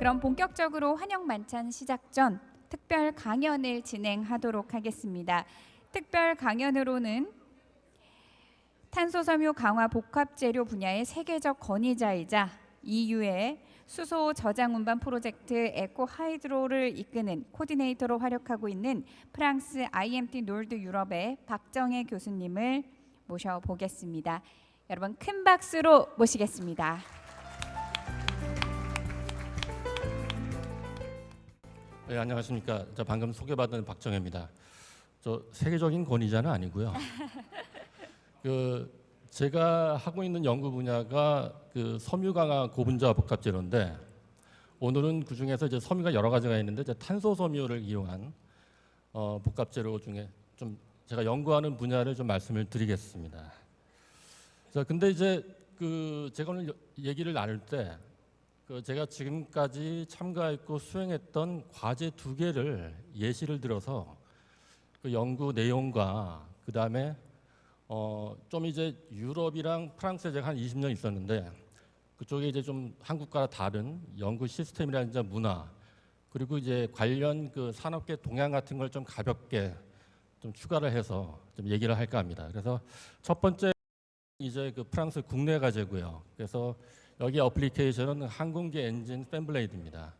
그럼 본격적으로 환영 만찬 시작 전 특별 강연을 진행하도록 하겠습니다. 특별 강연으로는 탄소섬유 강화 복합재료 분야의 세계적 권위자이자 EU의 수소 저장 운반 프로젝트 에코하이드로를 이끄는 코디네이터로 활약하고 있는 프랑스 IMT 노르드 유럽의 박정혜 교수님을 모셔보겠습니다. 여러분 큰 박수로 모시겠습니다. 네, 안녕하십니까. 저 방금 소개받은 박정혜입니다. 저 세계적인 권위자는 아니고요. 제가 하고 있는 연구 분야가 섬유 강화 고분자 복합 재료인데 오늘은 그 중에서 이제 섬유가 여러 가지가 있는데 이제 탄소 섬유를 이용한 복합 재료 중에 좀 제가 연구하는 분야를 좀 말씀을 드리겠습니다. 자, 근데 이제 제가 오늘 얘기를 나눌 때 제가 지금까지 참가했고 수행했던 과제 2개를 예시를 들어서 그 연구 내용과 그 다음에 좀 이제 유럽이랑 프랑스에 제가 한 20년 있었는데 그쪽에 이제 좀 한국과 다른 연구 시스템이라든지 문화 그리고 이제 관련 산업계 동향 같은 걸 좀 가볍게 좀 추가를 해서 좀 얘기를 할까 합니다. 그래서 첫 번째 이제 프랑스 국내 과제고요. 그래서 여기 어플리케이션은 항공기 엔진 팬블레이드입니다.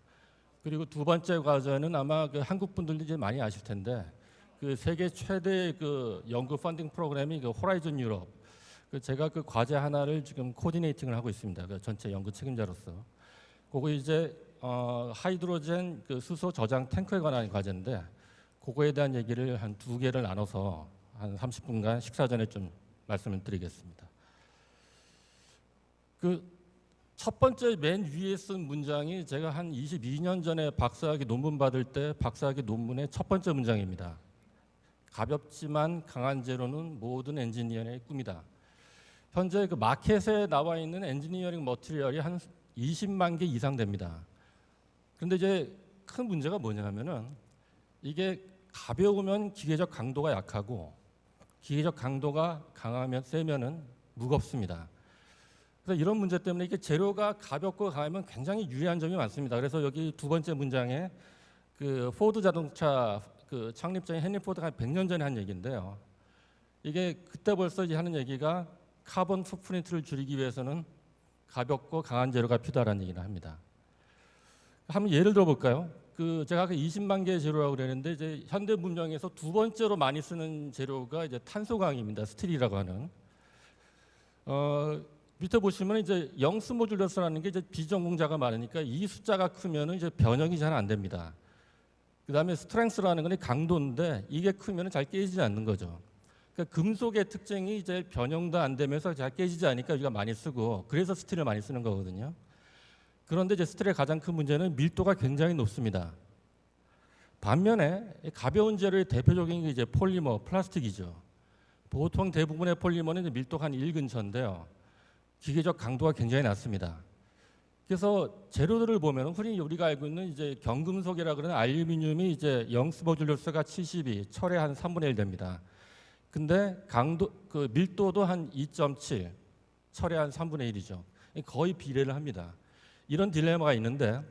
그리고 두 번째 과제는 아마 한국 분들도 이제 많이 아실 텐데 세계 최대 연구 펀딩 프로그램이 호라이즌 유럽. 제가 과제 하나를 지금 코디네이팅을 하고 있습니다. 전체 연구 책임자로서. 그거 이제 하이드로젠 수소 저장 탱크에 관한 과제인데 그거에 대한 얘기를 한 2개를 나눠서 한 30분간 식사 전에 좀 말씀을 드리겠습니다. 첫 번째 맨 위에 쓴 문장이 제가 한 22년 전에 박사학위 논문 받을 때 박사학위 논문의 첫 번째 문장입니다. 가볍지만 강한 재료는 모든 엔지니어의 꿈이다. 현재 마켓에 나와 있는 엔지니어링 머티리얼이 한 20만 개 이상 됩니다. 그런데 이제 큰 문제가 뭐냐면은 이게 가벼우면 기계적 강도가 약하고 기계적 강도가 강하면 세면은 무겁습니다. 그래서 이런 문제 때문에 이게 재료가 가볍고 강하면 굉장히 유리한 점이 많습니다. 그래서 여기 두 번째 문장에 포드 자동차 창립자인 헨리 포드가 100년 전에 한 얘기인데요. 이게 그때 벌써 이제 하는 얘기가 카본 풋프린트를 줄이기 위해서는 가볍고 강한 재료가 필요하다는 얘기를 합니다. 한번 예를 들어볼까요? 제가 20만 개의 재료라고 그랬는데 이제 현대 문명에서 두 번째로 많이 쓰는 재료가 이제 탄소광입니다. 스틸이라고 하는. 밑에 보시면 이제 영스 모듈러스라는 게 이제 비전공자가 많으니까 이 숫자가 크면은 이제 변형이 잘 안 됩니다. 그다음에 스트렝스라는 건 강도인데 이게 크면은 잘 깨지지 않는 거죠. 그러니까 금속의 특징이 이제 변형도 안 되면서 잘 깨지지 않으니까 우리가 많이 쓰고 그래서 스틸을 많이 쓰는 거거든요. 그런데 이제 스틸의 가장 큰 문제는 밀도가 굉장히 높습니다. 반면에 가벼운 재료의 대표적인 게 이제 폴리머, 플라스틱이죠. 보통 대부분의 폴리머는 이제 밀도가 한 1근처인데요. 기계적 강도가 굉장히 낮습니다. 그래서 재료들을 보면 흔히 우리가 알고 있는 이제 경금속이라 그러는 알루미늄이 이제 영스 모듈러스가 72, 철의 한 3분의 1 됩니다. 근데 밀도도 한 2.7, 철의 한 3분의 1이죠. 거의 비례를 합니다. 이런 딜레마가 있는데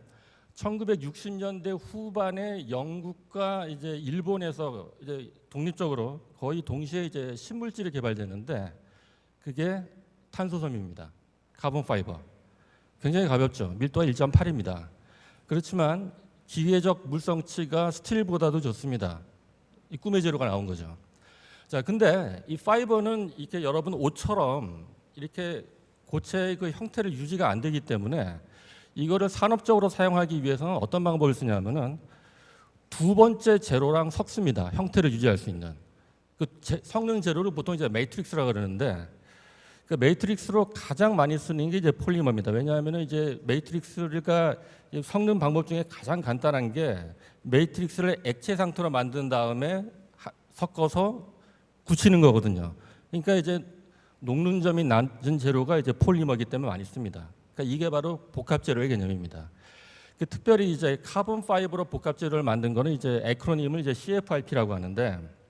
1960년대 후반에 영국과 이제 일본에서 이제 독립적으로 거의 동시에 이제 신물질이 개발됐는데 그게 탄소섬유입니다. 카본 파이버. 굉장히 가볍죠. 밀도가 1.8입니다. 그렇지만 기계적 물성치가 스틸보다도 좋습니다. 이 꿈의 재료가 나온 거죠. 자, 근데 이 파이버는 이렇게 여러분 옷처럼 이렇게 고체의 형태를 유지가 안 되기 때문에 이거를 산업적으로 사용하기 위해서는 어떤 방법을 쓰냐면은 두 번째 재료랑 섞습니다. 형태를 유지할 수 있는. 섞는 재료를 보통 이제 매트릭스라고 그러는데 매트릭스로 가장 많이 쓰는 게 이제 폴리머입니다. 왜냐하면 이제 매트릭스가 섞는 방법 중에 가장 간단한 게 매트릭스를 액체 상태로 만든 다음에 섞어서 굳히는 거거든요. 그러니까 이제 녹는 점이 낮은 재료가 이제 폴리머이기 때문에 많이 씁니다. 그러니까 이게 바로 복합 재료의 개념입니다. 특별히 이제 카본 파이버로 복합 재료를 만든 거는 이제 에크로님을 이제 CFRP라고 하는데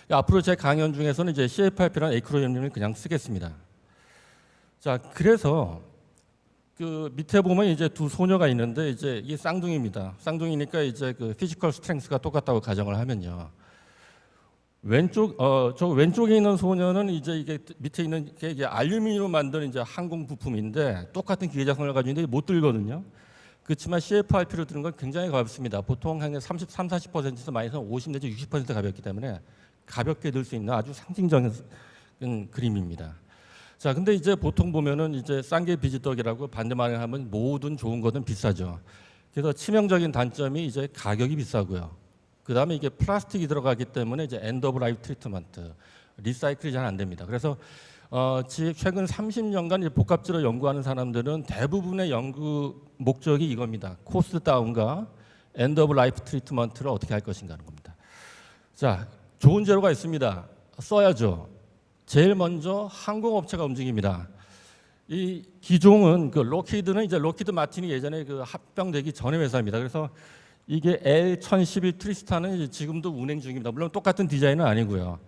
앞으로 제 강연 중에서는 이제 CFRP라는 에크로님을 그냥 쓰겠습니다. 자, 그래서 그 밑에 보면 이제 두 소녀가 있는데 이제 이게 쌍둥이입니다. 쌍둥이니까 이제 그 피지컬 스트렝스가 똑같다고 가정을 하면요. 저 왼쪽에 있는 소녀는 이제 이게 밑에 있는 게 이게 알루미늄으로 만든 이제 항공 부품인데 똑같은 기계자성을 가지고 있는데 못 들거든요. 그렇지만 CFRP로 드는 건 굉장히 가볍습니다. 보통 한 33, 40%에서 많이 해서 50 내지 60% 가볍기 때문에 가볍게 들 수 있는 아주 상징적인 그림입니다. 자, 근데 이제 보통 보면은 이제 싼 게 비지떡이라고 반대말을 하면 모든 좋은 것은 비싸죠. 그래서 치명적인 단점이 이제 가격이 비싸고요. 그 다음에 이게 플라스틱이 들어가기 때문에 이제 엔드 오브 라이프 트리트먼트, 리사이클이 잘 안 됩니다. 그래서 최근 30년간 이제 복합재로 연구하는 사람들은 대부분의 연구 목적이 이겁니다. 코스트 다운과 엔드 오브 라이프 트리트먼트를 어떻게 할 것인가 하는 겁니다. 자, 좋은 재료가 있습니다. 써야죠. 제일 먼저 항공업체가 움직입니다. 이 기종은 그 록히드는 이제 록히드 마틴이 예전에 그 합병되기 전의 회사입니다. 그래서 이게 L1011 트리스타는 이제 지금도 운행 중입니다. 물론 똑같은 디자인은 아니고요.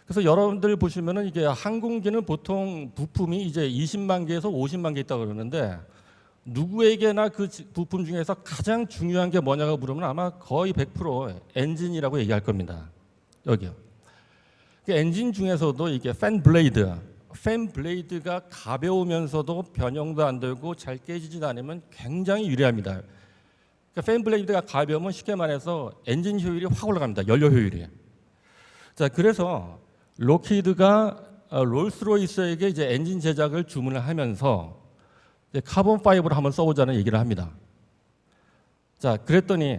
그래서 여러분들 보시면은 이게 항공기는 보통 부품이 이제 20만 개에서 50만 개 있다고 그러는데 누구에게나 그 부품 중에서 가장 중요한 게 뭐냐고 물으면 아마 거의 100% 엔진이라고 얘기할 겁니다. 여기요. 그 엔진 중에서도 이게 팬 블레이드가 가벼우면서도 변형도 안 되고 잘 깨지지도 않으면 굉장히 유리합니다. 그러니까 팬 블레이드가 가벼우면 쉽게 말해서 엔진 효율이 확 올라갑니다. 연료 효율이. 자, 그래서 록히드가 롤스로이스에게 이제 엔진 제작을 주문을 하면서 이제 카본 파이버를 한번 써보자는 얘기를 합니다. 자, 그랬더니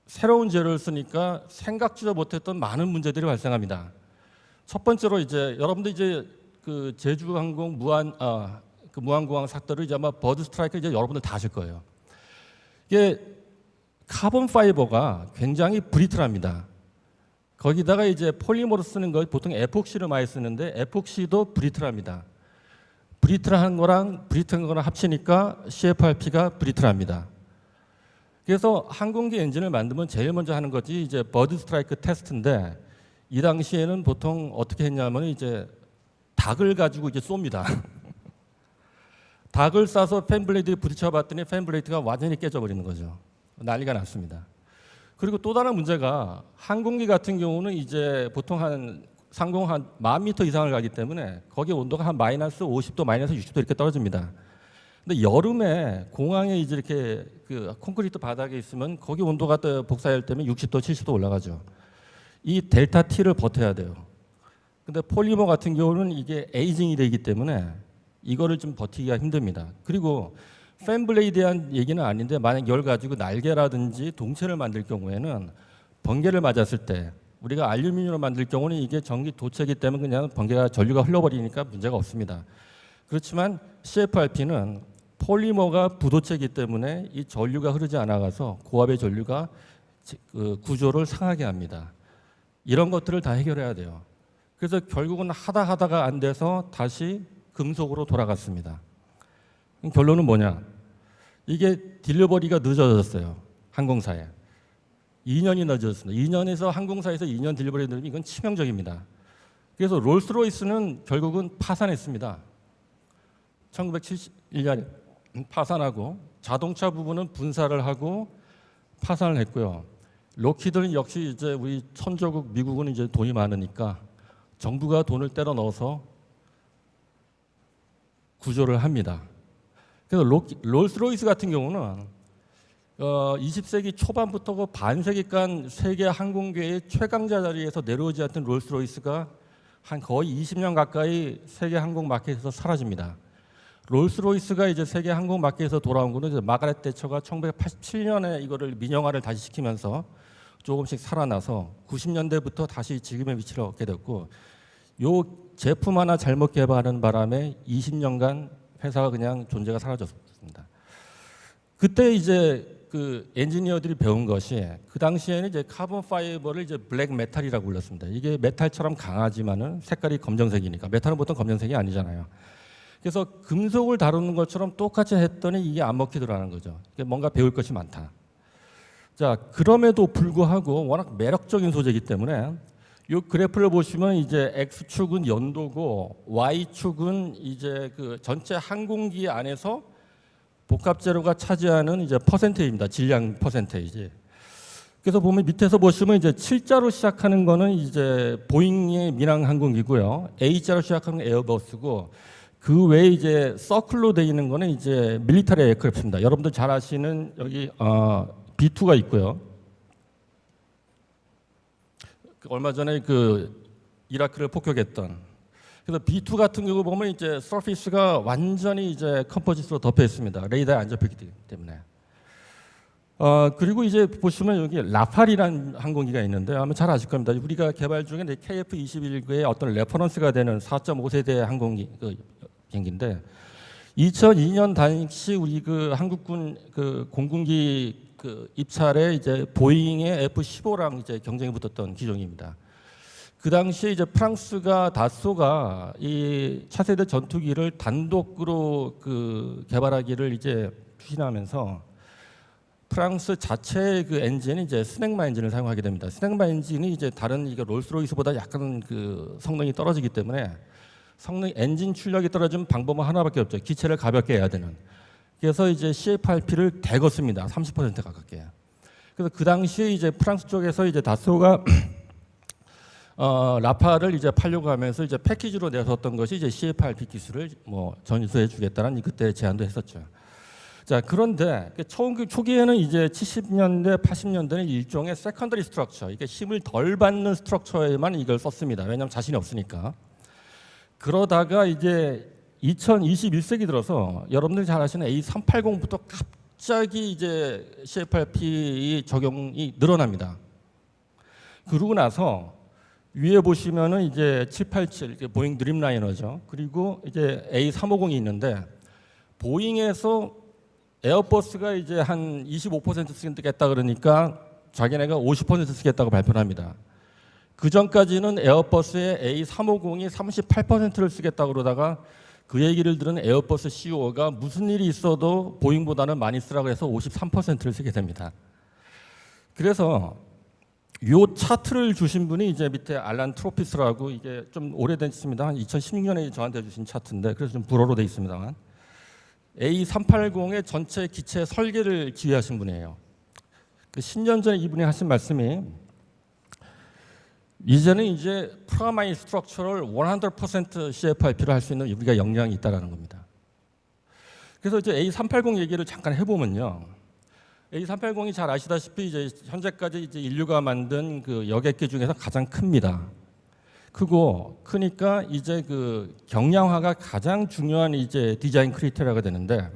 새로운 재료를 쓰니까 생각지도 못했던 많은 문제들이 발생합니다. 첫 번째로 이제 여러분들 이제 그 제주항공 그 무한공항 사태를 이제 아마 버드 스트라이크 이제 여러분들 다 아실 거예요. 이게 카본 파이버가 굉장히 브리틀합니다. 거기다가 이제 폴리머로 쓰는 거 보통 에폭시를 많이 쓰는데 에폭시도 브리틀합니다. 브리틀한 거랑 브리틀한 거랑 합치니까 CFRP가 브리틀합니다. 그래서 항공기 엔진을 만들면 제일 먼저 하는 것이 이제 버드 스트라이크 테스트인데 이 당시에는 보통 어떻게 했냐면 이제 닭을 가지고 이제 쏩니다. 닭을 쏴서 팬 블레이드에 부딪혀 봤더니 팬 블레이드가 완전히 깨져버리는 거죠. 난리가 났습니다. 그리고 또 다른 문제가 항공기 같은 경우는 이제 보통 상공 한 10,000m 이상을 가기 때문에 거기 온도가 한 마이너스 50도, 마이너스 60도 이렇게 떨어집니다. 근데 여름에 공항에 이제 이렇게 그 콘크리트 바닥에 있으면 거기 온도가 또 복사할 때면 60도, 70도 올라가죠. 이 델타 T를 버텨야 돼요. 근데 폴리머 같은 경우는 이게 에이징이 되기 때문에 이거를 좀 버티기가 힘듭니다. 그리고 팬 블레이드에 대한 얘기는 아닌데 만약 이걸 가지고 날개라든지 동체를 만들 경우에는 번개를 맞았을 때 우리가 알루미늄으로 만들 경우는 이게 전기 도체이기 때문에 그냥 번개가 전류가 흘러버리니까 문제가 없습니다. 그렇지만 CFRP는 폴리머가 부도체이기 때문에 이 전류가 흐르지 않아가서 고압의 전류가 그 구조를 상하게 합니다. 이런 것들을 다 해결해야 돼요. 그래서 결국은 하다가 안 돼서 다시 금속으로 돌아갔습니다. 결론은 뭐냐? 이게 딜리버리가 늦어졌어요. 항공사에. 2년이 늦어졌습니다. 2년에서 항공사에서 2년 딜리버리 늦으면 이건 치명적입니다. 그래서 롤스로이스는 결국은 파산했습니다. 1971년에 파산하고 자동차 부분은 분사를 하고 파산을 했고요. 록히드는 역시 이제 우리 천조국 미국은 이제 돈이 많으니까 정부가 돈을 때려 넣어서 구조를 합니다. 그래서 롤스로이스 같은 경우는 20세기 초반부터 그 반세기간 세계 항공계의 최강자 자리에서 내려오지 않던 롤스로이스가 한 거의 20년 가까이 세계 항공 마켓에서 사라집니다. 롤스로이스가 이제 세계 항공 마켓에서 돌아온 거는 이제 마가렛 대처가 1987년에 이거를 민영화를 다시 시키면서 조금씩 살아나서 90년대부터 다시 지금의 위치를 얻게 됐고, 요 제품 하나 잘못 개발하는 바람에 20년간 회사가 그냥 존재가 사라졌습니다. 그때 이제 그 엔지니어들이 배운 것이 그 당시에는 이제 카본 파이버를 이제 블랙 메탈이라고 불렀습니다. 이게 메탈처럼 강하지만은 색깔이 검정색이니까 메탈은 보통 검정색이 아니잖아요. 그래서 금속을 다루는 것처럼 똑같이 했더니 이게 안 먹히더라는 거죠. 뭔가 배울 것이 많다. 자, 그럼에도 불구하고 워낙 매력적인 소재이기 때문에 이 그래프를 보시면 이제 x축은 연도고 y축은 이제 그 전체 항공기 안에서 복합 재료가 차지하는 이제 퍼센테이지입니다. 질량 퍼센테이지. 그래서 보면 밑에서 보시면 이제 7자로 시작하는 거는 이제 보잉의 민항 항공기고요. A자로 시작하는 건 에어버스고 그 외에 이제 서클로 되어 있는 거는 이제 밀리터리 에어크래프트입니다. 여러분들 잘 아시는 여기 B2가 있고요. 얼마 전에 그 이라크를 폭격했던 그래서 B2 같은 경우 보면 이제 서피스가 완전히 이제 컴포지트로 덮여 있습니다. 레이더에 안 잡히기 때문에. 그리고 이제 보시면 여기 라팔이라는 항공기가 있는데 아마 잘 아실 겁니다. 우리가 개발 중에 KF-21의 어떤 레퍼런스가 되는 4.5세대 항공기 그 비행기인데 2002년 당시 우리 그 한국군 그 공군기 그 입찰에 이제 보잉의 F-15랑 이제 경쟁이 붙었던 기종입니다. 그 당시에 이제 프랑스가 다소가 이 차세대 전투기를 단독으로 그 개발하기를 이제 추진하면서 프랑스 자체의 그 엔진이 이제 스넥마 엔진을 사용하게 됩니다. 스넥마 엔진이 이제 다른 이게 롤스로이스보다 약간 그 성능이 떨어지기 때문에 엔진 출력이 떨어지면 방법은 하나밖에 없죠. 기체를 가볍게 해야 되는. 그래서 이제 CFRP를 대거 씁니다. 30% 가깝게. 그래서 그 당시에 이제 프랑스 쪽에서 이제 다소가 라파를 이제 팔려고 하면서 이제 패키지로 내섰던 것이 이제 CFRP 기술을 뭐 전수해 주겠다는 그때 제안도 했었죠. 자, 그런데 처음 초기에는 이제 70년대, 80년대는 일종의 세컨더리 스트럭처, 이게 힘을 덜 받는 스트럭처에만 이걸 썼습니다. 왜냐하면 자신이 없으니까. 그러다가 이제 2021세기 들어서 여러분들이 잘 아시는 A380부터 갑자기 이제 CFRP 적용이 늘어납니다. 그러고 나서 위에 보시면은 이제 787 보잉 드림라이너죠. 그리고 이제 A350이 있는데 보잉에서 에어버스가 이제 한 25% 쓰겠다 그러니까 자기네가 50% 쓰겠다고 발표를 합니다. 그 전까지는 에어버스의 A350이 38%를 쓰겠다고 그러다가 그 얘기를 들은 에어버스 CEO가 무슨 일이 있어도 보잉보다는 많이 쓰라고 해서 53%를 쓰게 됩니다. 그래서 요 차트를 주신 분이 이제 밑에 알란 트로피스라고 이게 좀 오래됐습니다. 한 2016년에 저한테 주신 차트인데 그래서 좀 불어로 돼 있습니다만 A380의 전체 기체 설계를 지휘하신 분이에요. 그 10년 전에 이분이 하신 말씀이 이제는 이제 프라마이 스트럭처를 100% CFRP로 할 수 있는 우리가 역량이 있다라는 겁니다. 그래서 이제 A380 얘기를 잠깐 해보면요. A380이 잘 아시다시피 이제 현재까지 이제 인류가 만든 그 여객기 중에서 가장 큽니다. 크니까 이제 그 경량화가 가장 중요한 이제 디자인 크리테리아가 되는데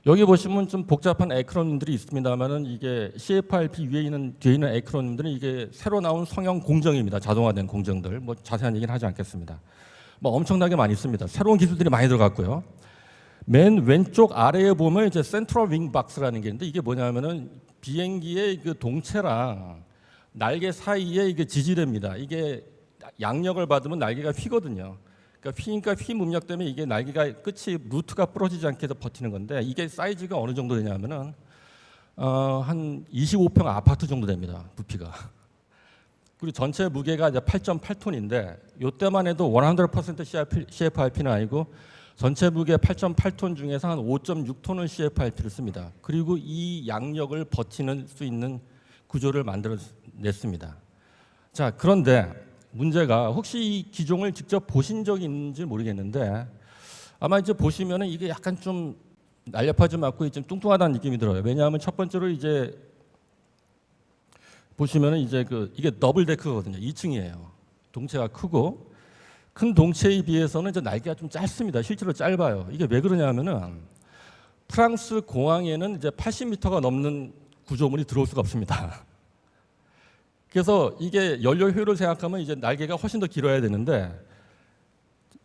여기 보시면 좀 복잡한 에크로님들이 있습니다만은 이게 CFRP 위에 있는 뒤에 있는 에크로님들은 이게 새로 나온 성형 공정입니다. 자동화된 공정들. 뭐 자세한 얘기는 하지 않겠습니다. 뭐 엄청나게 많이 있습니다. 새로운 기술들이 많이 들어갔고요. 맨 왼쪽 아래에 보면 이제 센트럴 윙 박스라는 게 있는데 이게 뭐냐면은 비행기의 그 동체랑 날개 사이에 이게 지지대입니다. 이게 양력을 받으면 날개가 휘거든요. 그러니까 휘 문력 때문에 이게 날개가 끝이 루트가 부러지지 않게 해서 버티는 건데 이게 사이즈가 어느 정도 되냐면은 한 25평 아파트 정도 됩니다. 부피가. 그리고 전체 무게가 이제 8.8톤인데 이때만 해도 100% CFRP는 아니고 전체 무게 8.8톤 중에서 한 5.6톤을 CFRP를 씁니다. 그리고 이 양력을 버티는 수 있는 구조를 만들어냈습니다. 자, 그런데 문제가 혹시 이 기종을 직접 보신 적이 있는지 모르겠는데 아마 이제 보시면은 이게 약간 좀 날렵하지 않고 좀 뚱뚱하다는 느낌이 들어요. 왜냐하면 첫 번째로 이제 보시면은 이제 이게 더블 데크거든요. 2층이에요. 동체가 크고 큰 동체에 비해서는 이제 날개가 좀 짧습니다. 실제로 짧아요. 이게 왜 그러냐면은 프랑스 공항에는 이제 80m가 넘는 구조물이 들어올 수가 없습니다. 그래서 이게 연료 효율을 생각하면 이제 날개가 훨씬 더 길어야 되는데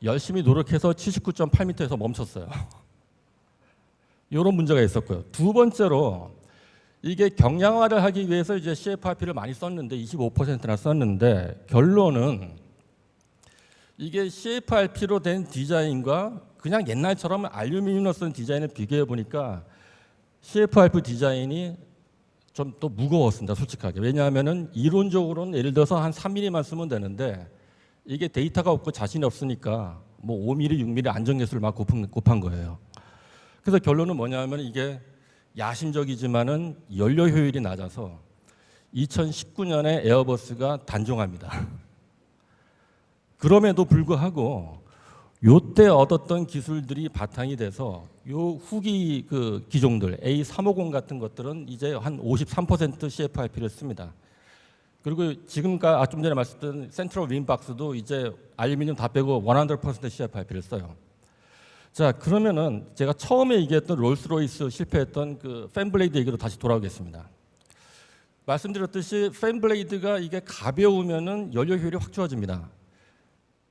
열심히 노력해서 79.8m에서 멈췄어요. 이런 문제가 있었고요. 두 번째로 이게 경량화를 하기 위해서 이제 CFRP를 많이 썼는데 25%나 썼는데 결론은 이게 CFRP로 된 디자인과 그냥 옛날처럼 알루미늄으로 쓴 디자인을 비교해 보니까 CFRP 디자인이 좀 또 무거웠습니다, 솔직하게. 왜냐하면은 이론적으로는 예를 들어서 한 3mm만 쓰면 되는데 이게 데이터가 없고 자신이 없으니까 뭐 5mm, 6mm 안정계수를 막 곱한 거예요. 그래서 결론은 뭐냐면 이게 야심적이지만은 연료 효율이 낮아서 2019년에 에어버스가 단종합니다. 그럼에도 불구하고 요때 얻었던 기술들이 바탕이 돼서 요 후기 그 기종들 A350 같은 것들은 이제 한 53% CFRP를 씁니다. 그리고 지금까 좀 전에 말씀드린 센트럴 윈박스도 이제 알루미늄 다 빼고 100% CFRP를 써요. 자, 그러면은 제가 처음에 얘기했던 롤스로이스 실패했던 그 팬블레이드 얘기로 다시 돌아오겠습니다. 말씀드렸듯이 팬블레이드가 이게 가벼우면은 연료 효율이 확 좋아집니다.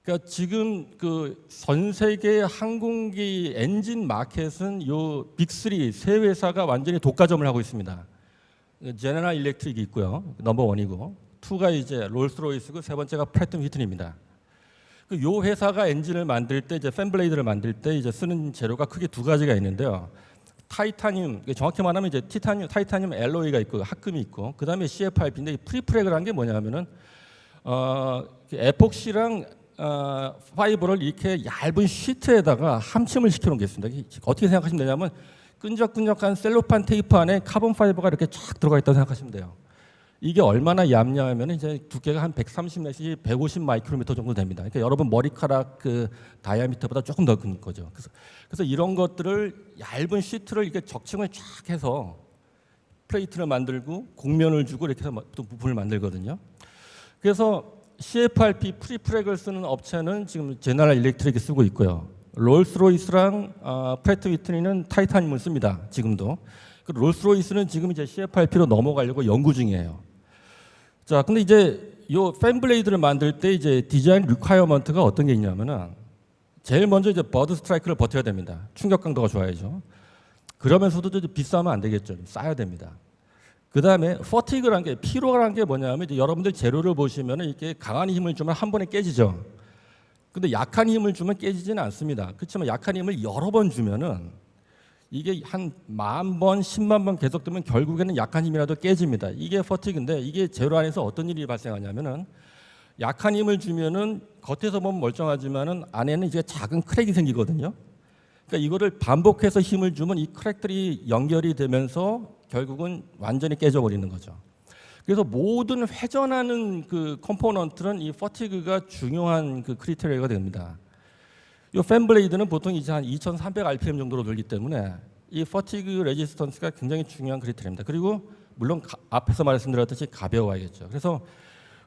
그러니까 지금 그 전 세계 항공기 엔진 마켓은 요 빅3 세 회사가 완전히 독과점을 하고 있습니다. 제너럴 일렉트릭이 있고요. 넘버 1이고 2가 이제 롤스로이스고 세 번째가 프래트 휘튼입니다. 요 회사가 엔진을 만들 때 이제 팬블레이드를 만들 때 이제 쓰는 재료가 크게 두 가지가 있는데요. 타이타늄, 정확히 말하면 이제 타이타늄 알로이가 있고 합금이 있고 그다음에 CFRP인데 프리프렉을 한 게 뭐냐면은 에폭시랑 파이버를 이렇게 얇은 시트에다가 함침을 시켜놓은 게 있습니다. 어떻게 생각하시면 되냐면 끈적끈적한 셀로판 테이프 안에 카본 파이버가 이렇게 쫙 들어가 있다고 생각하시면 돼요. 이게 얼마나 얇냐면 이제 두께가 한 130 내지 150 마이크로미터 정도 됩니다. 그러니까 여러분 머리카락 그 다이아미터보다 조금 더 큰 거죠. 그래서 이런 것들을 얇은 시트를 이렇게 적층을 쫙 해서 플레이트를 만들고 곡면을 주고 이렇게 해서 또 부품을 만들거든요. 그래서 CFRP 프리프렉을 쓰는 업체는 지금 제너럴 일렉트릭이 쓰고 있고요. 롤스로이스랑 프래트 위트니는 타이타늄을 씁니다. 지금도. 롤스로이스는 지금 이제 CFRP로 넘어가려고 연구 중이에요. 자, 근데 이제 요 팬블레이드를 만들 때 이제 디자인 리콰이어먼트가 어떤 게 있냐면은 제일 먼저 이제 버드 스트라이크를 버텨야 됩니다. 충격 강도가 좋아야죠. 그러면서도 이제 비싸면 안 되겠죠. 싸야 됩니다. 그 다음에 퍼티그란 게 피로라는 게 뭐냐면 이제 여러분들 재료를 보시면은 이렇게 강한 힘을 주면 한 번에 깨지죠. 근데 약한 힘을 주면 깨지지는 않습니다. 그렇지만 약한 힘을 여러 번 주면은 이게 한 10,000번, 10만 번 계속되면 결국에는 약한 힘이라도 깨집니다. 이게 퍼티그인데 이게 재료 안에서 어떤 일이 발생하냐면은 약한 힘을 주면은 겉에서 보면 멀쩡하지만은 안에는 이제 작은 크랙이 생기거든요. 그러니까 이거를 반복해서 힘을 주면 이 크랙들이 연결이 되면서 결국은 완전히 깨져버리는 거죠. 그래서 모든 회전하는 그 컴포넌트는 이 퍼티그가 중요한 그 크리테리아가 됩니다. 이 팬블레이드는 보통 이제 한 2,300 RPM 정도로 돌기 때문에 이 퍼티그 레지스턴스가 굉장히 중요한 크리테리아입니다. 그리고 물론 앞에서 말씀드렸듯이 가벼워야겠죠. 그래서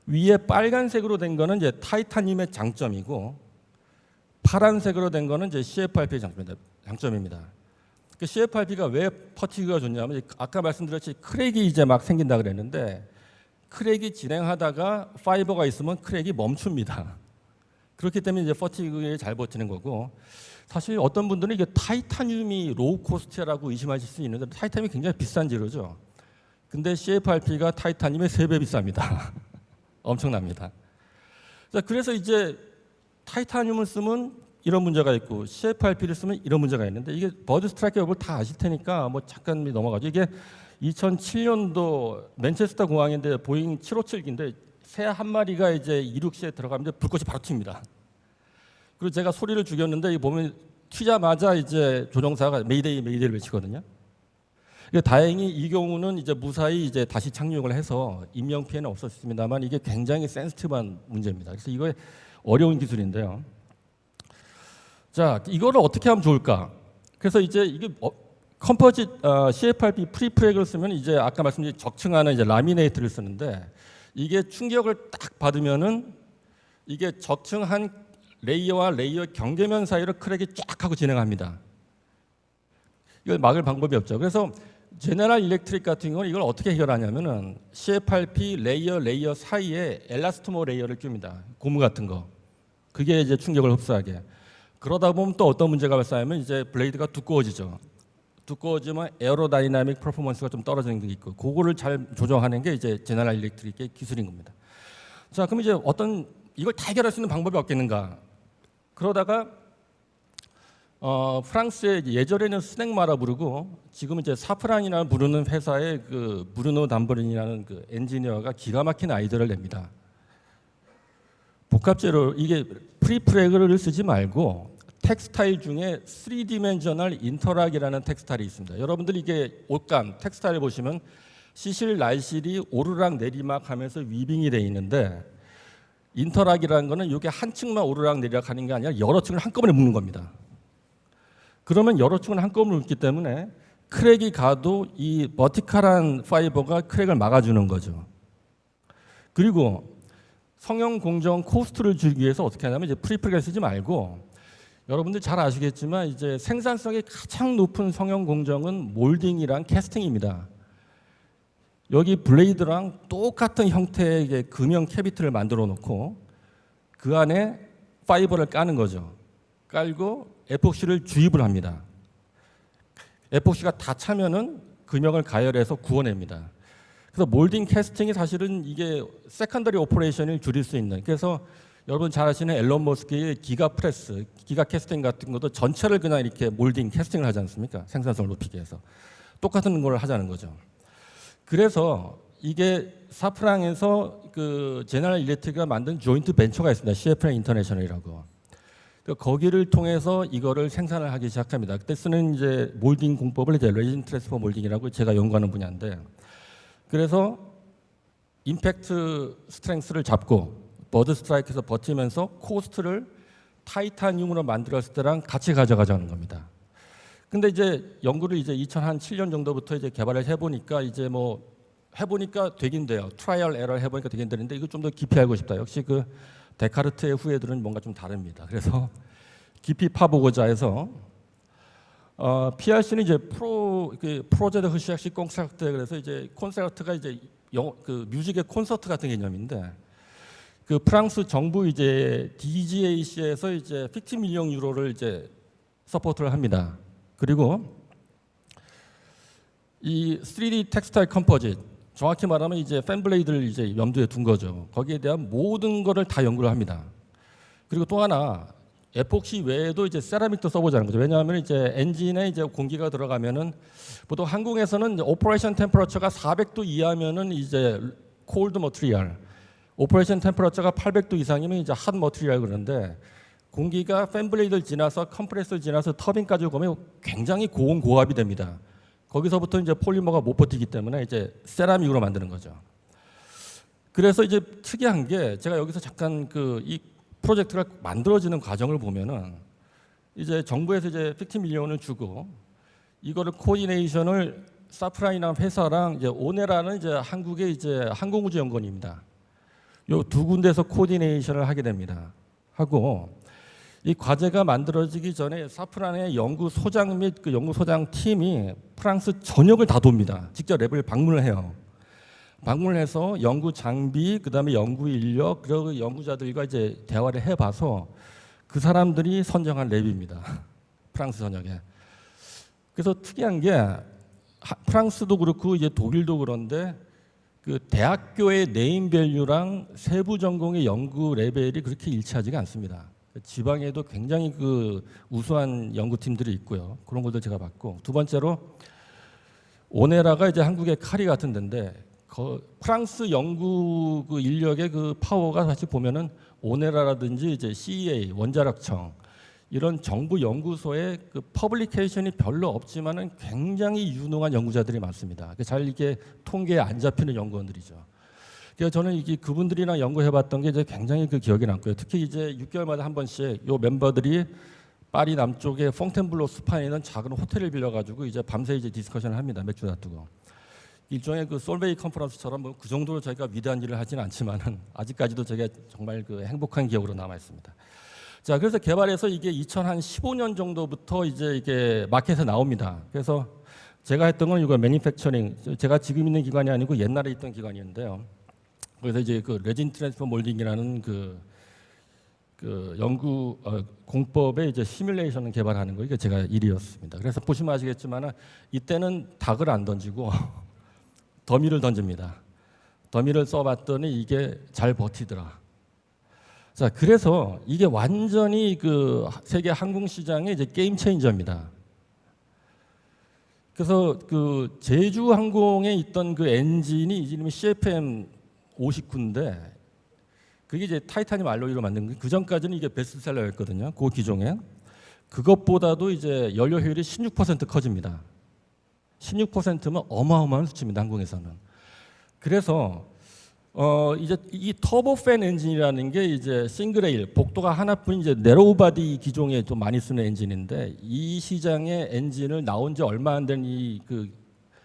위에 빨간색으로 된 거는 이제 타이타늄의 장점이고 파란색으로 된 거는 이제 CFRP의 장점입니다. 그 CFRP가 왜 퍼티그가 좋냐면 아까 말씀드렸듯이 크랙이 이제 막 생긴다 그랬는데 크랙이 진행하다가 파이버가 있으면 크랙이 멈춥니다. 그렇기 때문에 이제 퍼티그에 잘 버티는 거고 사실 어떤 분들은 이게 타이타늄이 로우 코스트라고 의심하실 수 있는데 타이타늄이 굉장히 비싼 재료죠. 근데 CFRP가 타이타늄의 3배 비쌉니다. 엄청납니다. 자, 그래서 이제 타이타늄을 쓰면 이런 문제가 있고 CFRP를 쓰면 이런 문제가 있는데 이게 버드 스트라이크 여부를 다 아실 테니까 뭐 잠깐 넘어가죠. 이게 2007년도 맨체스터 공항인데 보잉 757기인데 새 한 마리가 이제 이륙시에 들어가면 불꽃이 바로 튑니다. 그리고 제가 소리를 죽였는데 이 보면 튀자마자 이제 조종사가 메이데이 메이데이를 외치거든요. 다행히 이 경우는 이제 무사히 이제 다시 착륙을 해서 인명 피해는 없었습니다만 이게 굉장히 센시티브한 문제입니다. 그래서 이거 어려운 기술인데요. 자, 이거를 어떻게 하면 좋을까? 그래서 이제 이게 컴포짓 CFRP 프리프렉을 쓰면 이제 아까 말씀드린 적층하는 이제 라미네이트를 쓰는데 이게 충격을 딱 받으면은 이게 적층한 레이어와 레이어 경계면 사이로 크랙이 쫙 하고 진행합니다. 이걸 막을 방법이 없죠. 그래서 제너럴 일렉트릭 같은 경우는 이걸 어떻게 해결하냐면은 CFRP 레이어 사이에 엘라스토모 레이어를 낍니다. 고무 같은 거. 그게 이제 충격을 흡수하게. 그러다 보면 또 어떤 문제가 발생하면 이제 블레이드가 두꺼워지죠. 두꺼워지면 에어로다이나믹 퍼포먼스가 좀 떨어지는 게 있고 그거를 잘 조정하는 게 이제 제너럴 일렉트릭의 기술인 겁니다. 자, 그럼 이제 이걸 다 해결할 수 있는 방법이 없겠는가? 그러다가 프랑스의 예전에는 스낵마라 부르고 지금 이제 사프란이라 부르는 회사의 그 브루노 담브린이라는 그 엔지니어가 기가 막힌 아이디어를 냅니다. 복합재료 이게 프리프레그를 쓰지 말고 텍스타일 중에 3디멘셔널 인터락이라는 텍스타일이 있습니다. 여러분들 이게 옷감 텍스타일 보시면 시실 날실이 오르락 내리막 하면서 위빙이 돼 있는데 인터락이라는 거는 이게 한 층만 오르락 내리락 하는 게 아니라 여러 층을 한꺼번에 묶는 겁니다. 그러면 여러 층을 한꺼번에 묶기 때문에 크랙이 가도 이 버티컬한 파이버가 크랙을 막아주는 거죠. 그리고 성형 공정 코스트를 줄이기 위해서 어떻게 하냐면 이제 프리프레그를 쓰지 말고 여러분들 잘 아시겠지만 이제 생산성이 가장 높은 성형 공정은 몰딩이랑 캐스팅입니다. 여기 블레이드랑 똑같은 형태의 금형 캐비트를 만들어 놓고 그 안에 파이버를 까는 거죠. 깔고 에폭시를 주입을 합니다. 에폭시가 다 차면은 금형을 가열해서 구워냅니다. 그래서 몰딩 캐스팅이 사실은 이게 세컨더리 오퍼레이션을 줄일 수 있는, 그래서 여러분 잘 아시는 앨런 머스크의 기가 프레스, 기가 캐스팅 같은 것도 전체를 그냥 이렇게 몰딩 캐스팅을 하지 않습니까? 생산성을 높이기 위해서 똑같은 걸 하자는 거죠. 그래서 이게 사프랑에서 그 제너럴 일렉트릭가 만든 조인트 벤처가 있습니다. CFN 인터내셔널이라고. 거기를 통해서 이거를 생산을 하기 시작합니다. 그때 쓰는 이제 몰딩 공법을 이제 레진 트랜스퍼 몰딩이라고 제가 연구하는 분야인데, 그래서 임팩트 스트렝스를 잡고 버드 스트라이크에서 버티면서 코스트를 타이타늄으로 만들었을 때랑 같이 가져가자는 겁니다. 근데 이제 연구를 이제 2007년 정도부터 이제 개발을 해보니까 이제 뭐 해보니까 되긴 돼요. 트라이얼 에러 해보니까 되긴 되는데 이거 좀 더 깊이 알고 싶다. 역시 그 데카르트의 후예들은 뭔가 좀 다릅니다. 그래서 깊이 파보고자 해서 PRC는 이제 프로제드 흐시학식 콘서트, 그래서 이제 콘서트가 이제 그 뮤직의 콘서트 같은 개념인데, 그 프랑스 정부 이제 DGAC에서 이제 50 밀리언 유로를 이제 서포트를 합니다. 그리고 이 3D 텍스타일 컴포짓, 정확히 말하면 이제 팬블레이드를 이제 염두에 둔 거죠. 거기에 대한 모든 거를 다 연구를 합니다. 그리고 또 하나 에폭시 외에도 이제 세라믹도 써보자는 거죠. 왜냐하면 이제 엔진에 이제 공기가 들어가면은 보통 한국에서는 오퍼레이션 템퍼러처가 400도 이하면은 이제 콜드 머티리얼, 오퍼레이션 템퍼러처가 800도 이상이면 이제 핫 머티리얼 그러는데, 공기가 팬블레이드를 지나서 컴프레서를 지나서 터빈까지 오면 굉장히 고온 고압이 됩니다. 거기서부터 이제 폴리머가 못 버티기 때문에 이제 세라믹으로 만드는 거죠. 그래서 이제 특이한 게 제가 여기서 잠깐 그 이 프로젝트가 만들어지는 과정을 보면은 이제 정부에서 이제 50 밀리언을 주고 이거를 코디네이션을 사프란이라는 회사랑 이제 오네라는 이제 한국의 이제 항공우주연구원입니다. 요 두 군데서 코디네이션을 하게 됩니다. 하고 이 과제가 만들어지기 전에 사프란의 연구소장 및 그 연구소장 팀이 프랑스 전역을 다 돕니다. 직접 랩을 방문을 해요. 방문을 해서 연구 장비, 그다음에 연구 인력, 그리고 연구자들과 이제 대화를 해봐서 그 사람들이 선정한 랩입니다. 프랑스 전역에. 그래서 특이한 게 프랑스도 그렇고 이제 독일도 그런데 그 대학교의 네임밸류랑 세부 전공의 연구 레벨이 그렇게 일치하지가 않습니다. 지방에도 굉장히 그 우수한 연구팀들이 있고요. 그런 것도 제가 봤고, 두 번째로 오네라가 이제 한국의 카리 같은 데인데 프랑스 연구 그 인력의 그 파워가 사실 보면은 오네라라든지 이제 CEA 원자력청 이런 정부 연구소에 그 퍼블리케이션이 별로 없지만은 굉장히 유능한 연구자들이 많습니다. 잘 이게 통계에 안 잡히는 연구원들이죠. 그래서 저는 이게 그분들이랑 연구해봤던 게 이제 굉장히 그 기억이 남고요. 특히 이제 6개월마다 한 번씩 요 멤버들이 파리 남쪽의 퐁텐블로 숲안에 있는 작은 호텔을 빌려가지고 이제 밤새 이제 디스커션을 합니다. 맥주 다투고. 일종의 그 솔베이 컨퍼런스처럼 뭐 그 정도로 저희가 위대한 일을 하지는 않지만은 아직까지도 제가 정말 그 행복한 기억으로 남아 있습니다. 자, 그래서 개발해서 이게 2015년 정도부터 이제 이게 마켓에 나옵니다. 그래서 제가 했던 건 이거 매니팩처링, 제가 지금 있는 기관이 아니고 옛날에 있던 기관이었는데요. 그래서 이제 그 레진 트랜스퍼 몰딩이라는 그 연구 공법의 이제 시뮬레이션을 개발하는 거, 이게 제가 일이었습니다. 그래서 보시면 아시겠지만 이때는 닭을 안 던지고 더미를 던집니다. 더미를 써봤더니 이게 잘 버티더라. 자, 그래서 이게 완전히 그 세계 항공 시장의 이제 게임 체인저입니다. 그래서 그 제주 항공에 있던 그 엔진이 이름이 CFM 59인데 그게 이제 타이타늄 알로이로 만든 거. 그 전까지는 이게 베스트셀러였거든요. 그 기종에. 그것보다도 이제 연료 효율이 16% 커집니다. 16%면 어마어마한 수치입니다. 항공에서는. 그래서 이제 이 터보팬 엔진이라는 게 이제 싱글레일 복도가 하나뿐인 이제 네로우바디 기종에 좀 많이 쓰는 엔진인데 이 시장에 엔진을 나온 지 얼마 안 된 이 그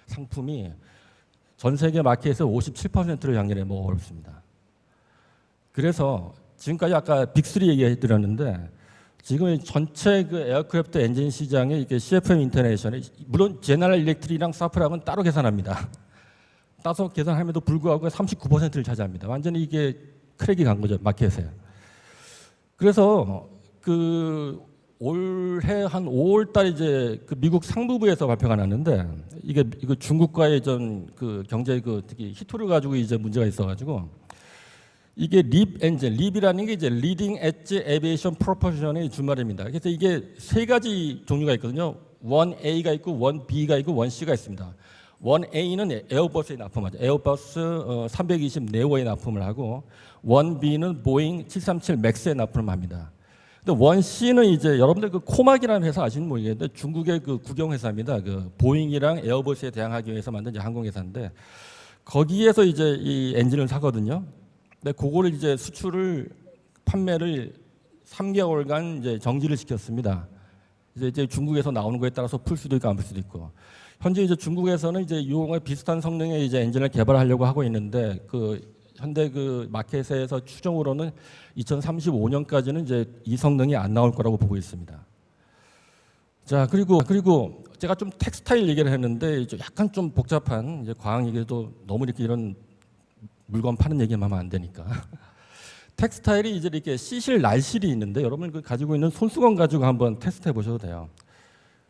상품이 전 세계 마켓에서 57%를 향년에 먹어버렸습니다. 그래서 지금까지 아까 빅3 얘기해드렸는데 지금 전체 그 에어크래프트 엔진 시장에 이게 CFM 인터내셔널 물론 제너럴 일렉트릭이랑 사프락은 따로 계산합니다. 따서 계산함에도 불구하고 39%를 차지합니다. 완전히 이게 크랙이 간 거죠 마켓에. 그래서 그 올해 한 5월달 이제 그 미국 상무부에서 발표가 났는데 이게 이거 중국과의 전 그 경제 그 특히 히토를 가지고 이제 문제가 있어가지고 이게 립 엔진, 립이라는 게 이제 리딩 엣지 에비에이션 프로포션의 줄말입니다. 그래서 이게 세 가지 종류가 있거든요. 1A가 있고 1B가 있고 1C가 있습니다. 1A는 에어버스에 납품하죠. 에어버스 320 네오에 납품을 하고 1B는 보잉 737 맥스에 납품을 합니다. 근데 1C는 이제 여러분들 그 코막이라는 회사 아시는 모르겠는데 중국의 그 국영 회사입니다. 그 보잉이랑 에어버스에 대항하기 위해서 만든 이제 항공회사인데 거기에서 이제 이 엔진을 사거든요. 근데 그거를 이제 수출을 판매를 3개월간 이제 정지를 시켰습니다. 이제 중국에서 나오는 거에 따라서 풀 수도 있고 안 풀 수도 있고. 현재 이제 중국에서는 이제 이용에 비슷한 성능의 이제 엔진을 개발하려고 하고 있는데 그 현대 그 마켓에서 추정으로는 2035년까지는 이제 이 성능이 안 나올 거라고 보고 있습니다. 자, 그리고 제가 좀 텍스타일 얘기를 했는데 약간 좀 복잡한 이제 과학 얘기도 너무 이렇게 이런 물건 파는 얘기만 하면 안 되니까. 텍스타일이 이제 이렇게 시실 날실이 있는데 여러분 그 가지고 있는 손수건 가지고 한번 테스트해 보셔도 돼요.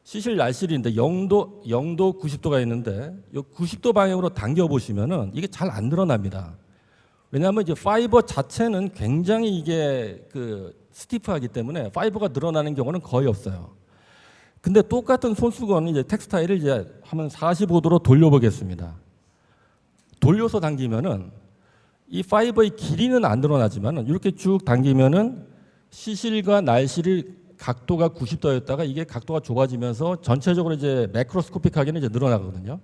시실 날실인데 0도 90도가 있는데 이 90도 방향으로 당겨 보시면은 이게 잘 안 늘어납니다. 왜냐하면 이제 파이버 자체는 굉장히 이게 그 스티프하기 때문에 파이버가 늘어나는 경우는 거의 없어요. 근데 똑같은 손수건 이제 텍스타일을 이제 한번 45도로 돌려보겠습니다. 돌려서 당기면은 이 파이버의 길이는 안 늘어나지만은 이렇게 쭉 당기면은 시실과 날실이 각도가 90도였다가 이게 각도가 좁아지면서 전체적으로 이제 매크로스코픽하게는 이제 늘어나거든요.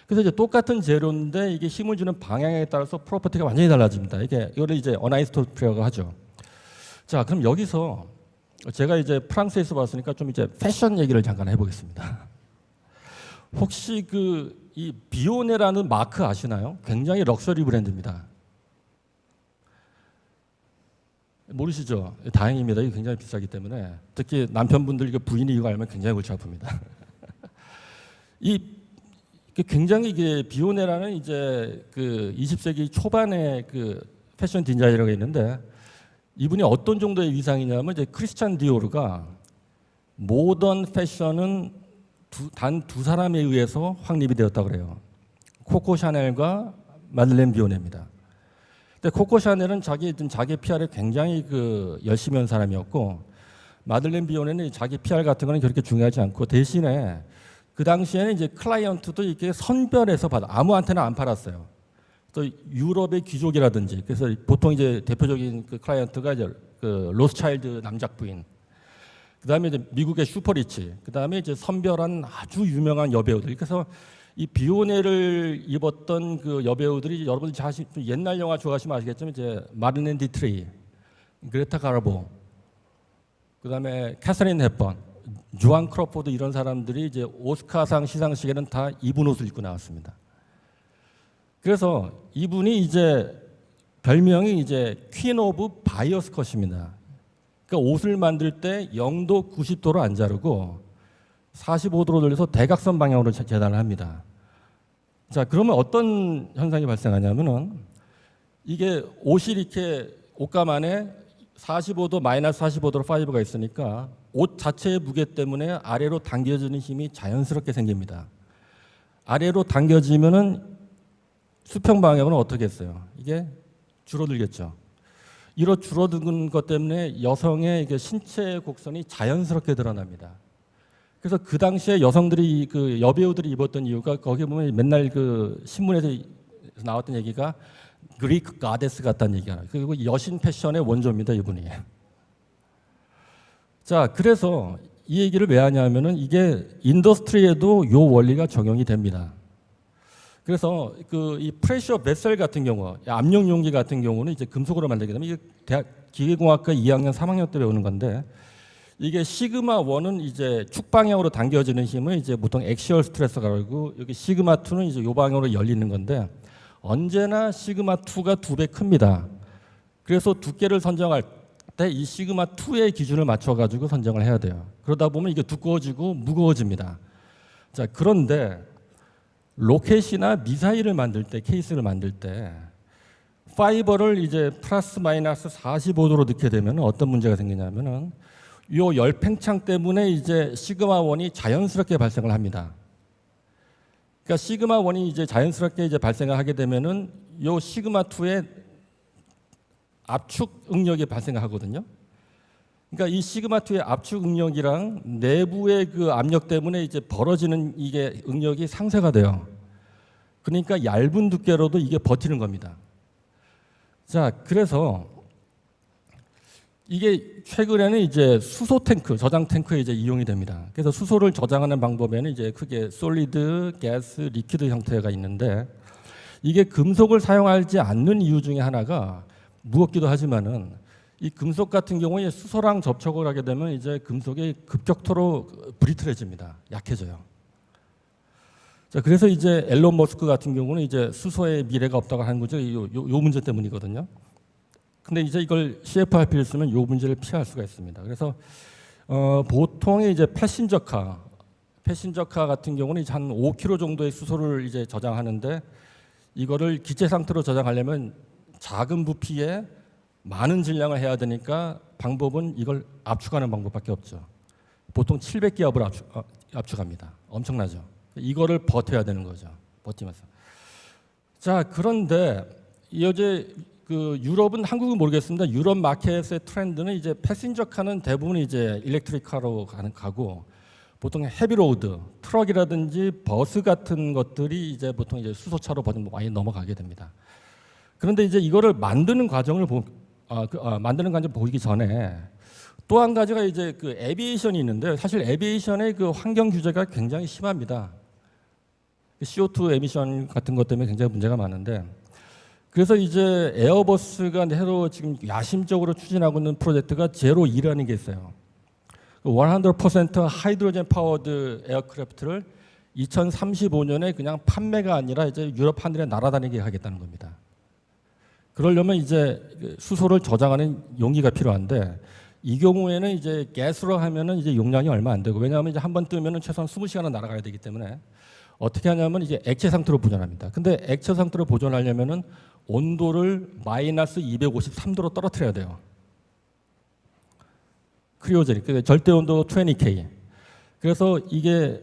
그래서 이제 똑같은 재료인데 이게 힘을 주는 방향에 따라서 프로퍼티가 완전히 달라집니다. 이거를 이제 어나이스토피라고 하죠. 자, 그럼 여기서 제가 이제 프랑스에서 봤으니까 좀 이제 패션 얘기를 잠깐 해보겠습니다. 혹시 그 이 비오네라는 마크 아시나요? 굉장히 럭셔리 브랜드입니다. 모르시죠? 다행입니다. 이게 굉장히 비싸기 때문에 특히 남편분들 부인이 이거 알면 굉장히 골치 아픕니다. 이 굉장히 이게 비오네라는 이제 그 20세기 초반의 그 패션 디자이너가 있는데 이분이 어떤 정도의 위상이냐면 이제 크리스찬 디오르가 모던 패션은 단 두 사람에 의해서 확립이 되었다고 그래요. 코코 샤넬과 마들렌 비오네입니다. 근데 코코 샤넬은 자기 PR에 굉장히 그 열심히 한 사람이었고 마들렌 비오네는 자기 PR 같은 거는 그렇게 중요하지 않고 대신에 그 당시에는 이제 클라이언트도 이렇게 선별해서 받아 아무한테나 안 팔았어요. 또 유럽의 귀족이라든지 그래서 보통 이제 대표적인 그 클라이언트가 이제 그 로스차일드 남작 부인, 그다음에 이제 미국의 슈퍼리치, 그다음에 이제 선별한 아주 유명한 여배우들. 그래서 이 비오네를 입었던 그 여배우들이 여러분들 옛날 영화 좋아하시면 아시겠지만 이제 마르넨 디트리, 그레타 가르보, 그다음에 캐서린 헵번, 주안 크로포드 이런 사람들이 이제 오스카상 시상식에는 다 입은 옷을 입고 나왔습니다. 그래서 이분이 이제 별명이 이제 퀸 오브 바이어스 컷입니다. 그러니까 옷을 만들 때 0도 90도로 안 자르고 45도로 돌려서 대각선 방향으로 재단을 합니다. 자, 그러면 어떤 현상이 발생하냐면은 이게 옷이 이렇게 옷감 안에 45도 마이너스 45도로 파이버가 있으니까 옷 자체의 무게 때문에 아래로 당겨지는 힘이 자연스럽게 생깁니다. 아래로 당겨지면은 수평 방향은 어떻게 했어요? 이게 줄어들겠죠. 이로 줄어든 것 때문에 여성의 이게 신체 곡선이 자연스럽게 드러납니다. 그래서 그 당시에 여성들이 그 여배우들이 입었던 이유가 거기 보면 맨날 그 신문에서 나왔던 얘기가 그리크 가데스 같다는 얘기가 그리고 여신 패션의 원조입니다 이분이. 자 그래서 이 얘기를 왜 하냐면은 이게 인더스트리에도 요 원리가 적용이 됩니다. 그래서 그 이 프레셔 베셀 같은 경우, 압력 용기 같은 경우는 이제 금속으로 만들게 되면 이게 대학 기계공학과 2학년, 3학년 때 배우는 건데 이게 시그마 1은 이제 축 방향으로 당겨지는 힘을 이제 보통 액시얼 스트레스가 그러고 여기 시그마 2는 이제 요 방향으로 열리는 건데 언제나 시그마 2가 2배 큽니다. 그래서 두께를 선정할 때 이 시그마 2의 기준을 맞춰 가지고 선정을 해야 돼요. 그러다 보면 이게 두꺼워지고 무거워집니다. 자, 그런데 로켓이나 미사일을 만들 때, 케이스를 만들 때 파이버를 이제 플러스 마이너스 45도로 넣게 되면 어떤 문제가 생기냐면은 요 열 팽창 때문에 이제 시그마 1이 자연스럽게 발생을 합니다. 그러니까 시그마 1이 이제 자연스럽게 이제 발생을 하게 되면은 요 시그마 2의 압축 응력이 발생하거든요. 그러니까 이 시그마 2의 압축 응력이랑 내부의 그 압력 때문에 이제 벌어지는 이게 응력이 상쇄가 돼요. 그러니까 얇은 두께로도 이게 버티는 겁니다. 자, 그래서 이게 최근에는 이제 수소 탱크, 저장 탱크에 이제 이용이 됩니다. 그래서 수소를 저장하는 방법에는 이제 크게 솔리드, 가스, 리퀴드 형태가 있는데 이게 금속을 사용하지 않는 이유 중에 하나가 무겁기도 하지만은 이 금속 같은 경우에 수소랑 접촉을 하게 되면 이제 금속이 급격도로 브리틀해집니다. 약해져요. 자, 그래서 이제 앨런 머스크 같은 경우는 이제 수소의 미래가 없다고 하는 거죠. 요 문제 때문이거든요. 근데 이제 이걸 CFRP를 쓰면 요 문제를 피할 수가 있습니다. 그래서 보통의 이제 패신저카 같은 경우는 이제 한 5kg 정도의 수소를 이제 저장하는데 이거를 기체 상태로 저장하려면 작은 부피에 많은 질량을 해야 되니까 방법은 이걸 압축하는 방법밖에 없죠. 보통 700기압을 압축합니다. 엄청나죠. 이거를 버텨야 되는 거죠. 버티면서. 자, 그런데 어제 그 유럽은 한국은 모르겠습니다. 유럽 마켓의 트렌드는 이제 패신저카는 대부분 이제 일렉트릭카로 가고 보통 헤비로드, 트럭이라든지 버스 같은 것들이 이제 보통 이제 수소차로 많이 넘어가게 됩니다. 그런데 이제 이거를 만드는 과정을 보기 전에 또 한 가지가 이제 그 에비에이션이 있는데 사실 에비에이션의 그 환경 규제가 굉장히 심합니다. CO2 에미션 같은 것 때문에 굉장히 문제가 많은데 그래서 이제 에어버스가 새로 지금 야심적으로 추진하고 있는 프로젝트가 제로 2라는 게 있어요. 100% 하이드로젠 파워드 에어크래프트를 2035년에 그냥 판매가 아니라 이제 유럽 하늘에 날아다니게 하겠다는 겁니다. 그러려면 이제 수소를 저장하는 용기가 필요한데 이 경우에는 이제 가스로 하면은 이제 용량이 얼마 안 되고 왜냐하면 이제 한번 뜨면은 최소한 20시간은 날아가야 되기 때문에 어떻게 하냐면 이제 액체 상태로 보존합니다. 근데 액체 상태로 보존하려면은 온도를 마이너스 253도로 떨어뜨려야 돼요. 크리오제닉, 절대 온도 20K. 그래서 이게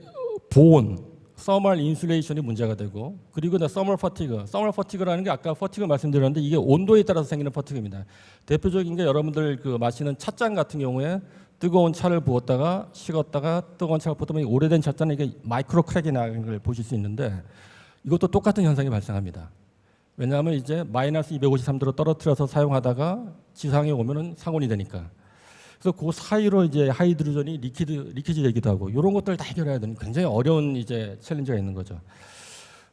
보온, 서멀 인슐레이션이 문제가 되고 그리고 서멀 퍼티그라는 게 아까 퍼티그 말씀드렸는데 이게 온도에 따라서 생기는 퍼티그입니다. 대표적인 게 여러분들 그 마시는 찻잔 같은 경우에 뜨거운 차를 부었다가 식었다가 뜨거운 차를 부었다면 오래된 찻잔에 이게 마이크로 크랙이 나는 걸 보실 수 있는데 이것도 똑같은 현상이 발생합니다. 왜냐하면 이제 마이너스 253도로 떨어뜨려서 사용하다가 지상에 오면은 상온이 되니까. 그래서 그 사이로 이제 하이드로전이 리퀴드 되기도 하고 이런 것들을 다 해결해야 되는 굉장히 어려운 이제 챌린지가 있는 거죠.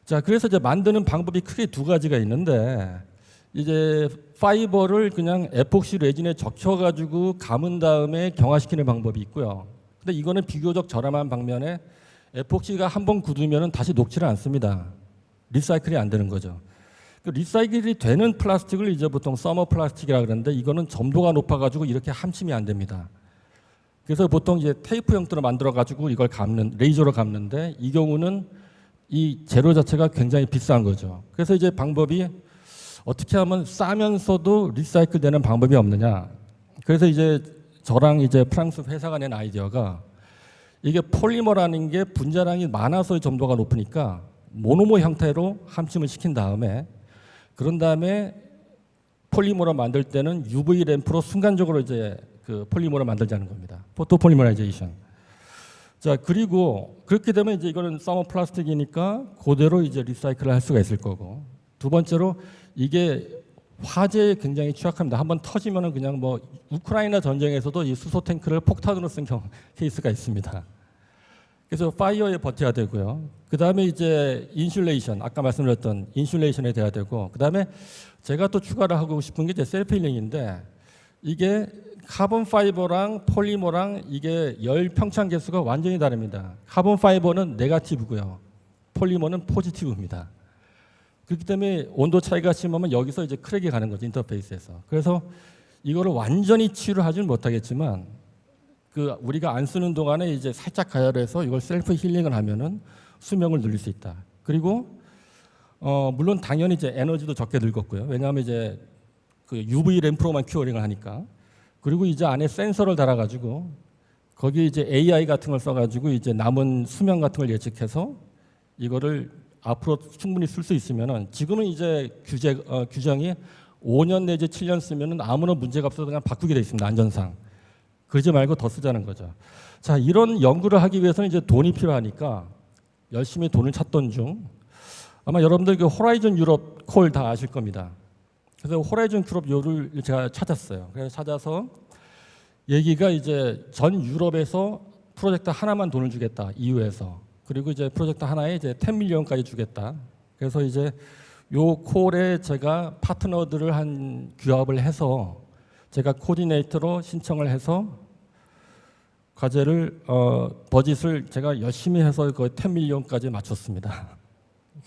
자, 그래서 이제 만드는 방법이 크게 두 가지가 있는데 이제 파이버를 그냥 에폭시 레진에 적셔가지고 감은 다음에 경화시키는 방법이 있고요. 근데 이거는 비교적 저렴한 방면에 에폭시가 한번 굳으면 다시 녹지를 않습니다. 리사이클이 안 되는 거죠. 그 리사이클이 되는 플라스틱을 이제 보통 서머 플라스틱이라 그러는데 이거는 점도가 높아가지고 이렇게 함침이 안 됩니다. 그래서 보통 이제 테이프 형태로 만들어가지고 이걸 레이저로 감는데 이 경우는 이 재료 자체가 굉장히 비싼 거죠. 그래서 이제 방법이 어떻게 하면 싸면서도 리사이클 되는 방법이 없느냐. 그래서 이제 저랑 이제 프랑스 회사가 낸 아이디어가 이게 폴리머라는 게 분자량이 많아서 점도가 높으니까 모노머 형태로 함침을 시킨 다음에 그런 다음에 폴리머로 만들 때는 UV 램프로 순간적으로 이제 그 폴리머로 만들자는 겁니다. 포토폴리머라이제이션. 자, 그리고 그렇게 되면 이제 이거는 서머플라스틱이니까 그대로 이제 리사이클을 할 수가 있을 거고. 두 번째로 이게 화재에 굉장히 취약합니다. 한번 터지면은 그냥 뭐 우크라이나 전쟁에서도 이 수소 탱크를 폭탄으로 쓴 케이스가 있습니다. 그래서 파이어에 버텨야 되고요. 그 다음에 이제 인슐레이션, 아까 말씀드렸던 인슐레이션에 돼야 되고, 그 다음에 제가 또 추가를 하고 싶은 게 이제 셀프 힐링인데, 이게 카본 파이버랑 폴리머랑 이게 열 평창 개수가 완전히 다릅니다. 카본 파이버는 네거티브고요, 폴리머는 포지티브입니다. 그렇기 때문에 온도 차이가 심하면 여기서 이제 크랙이 가는 거죠, 인터페이스에서. 그래서 이거를 완전히 치유를 하지는 못하겠지만, 그 우리가 안 쓰는 동안에 이제 살짝 가열해서 이걸 셀프 힐링을 하면은 수명을 늘릴 수 있다. 그리고 물론 당연히 이제 에너지도 적게 늙었고요. 왜냐하면 이제 그 UV 램프로만 큐어링을 하니까. 그리고 이제 안에 센서를 달아가지고 거기 이제 AI 같은 걸 써가지고 이제 남은 수명 같은 걸 예측해서 이거를 앞으로 충분히 쓸 수 있으면은, 지금은 이제 규정이 5년 내지 7년 쓰면은 아무런 문제가 없어서 그냥 바꾸게 돼 있습니다, 안전상. 그러지 말고 더 쓰자는 거죠. 자, 이런 연구를 하기 위해서는 이제 돈이 필요하니까 열심히 돈을 찾던 중, 아마 여러분들 그 호라이즌 유럽 콜 다 아실 겁니다. 그래서 호라이즌 유럽 요를 제가 찾았어요. 그래서 찾아서 얘기가 이제 전 유럽에서 프로젝트 하나만 돈을 주겠다, EU에서. 그리고 이제 프로젝트 하나에 이제 10밀리언까지 주겠다. 그래서 이제 요 콜에 제가 파트너들을 한 규합을 해서 제가 코디네이터로 신청을 해서 과제를 버짓을 제가 열심히 해서 거의 10밀리언까지 맞췄습니다.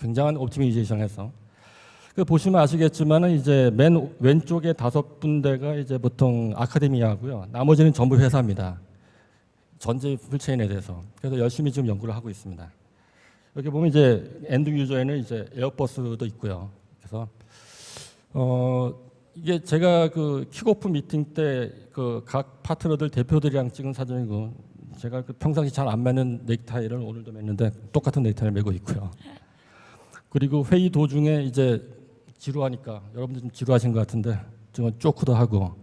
굉장한 옵티미제이션해서. 그 보시면 아시겠지만은 이제 맨 왼쪽에 5군데가 이제 보통 아카데미아고요. 나머지는 전부 회사입니다. 전체 풀체인에 대해서. 그래서 열심히 지금 연구를 하고 있습니다. 여기 보면 이제 엔드 유저에는 이제 에어버스도 있고요. 그래서 이게 제가 그 킥오프 미팅 때 그 각 파트너들 대표들이랑 찍은 사진이고, 제가 그 평상시 잘 안 매는 넥타이를 오늘도 맸는데 똑같은 넥타이를 메고 있고요. 그리고 회의 도중에 이제 지루하니까, 여러분들 좀 지루하신 것 같은데 좀 쪼크도 하고,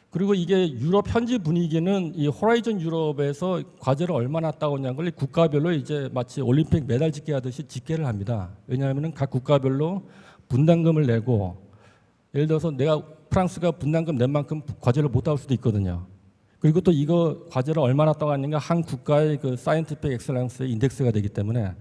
그리고 이게 유럽 현지 분위기는 이 호라이즌 유럽에서 과제를 얼마나 따오냐는 걸 국가별로 이제 마치 올림픽 메달 집계 하듯이 집계를 합니다. 왜냐하면 각 국가별로 분담금을 내고, 예를 들어서 내가 프랑스가 분담금 낸 만큼 과제를 못 따올 수도 있거든요. 그리고 또 이거 과제를 얼마나 따왔는가 한 국가의 그 사이언티픽 엑셀런스의 인덱스가 되기 때문에,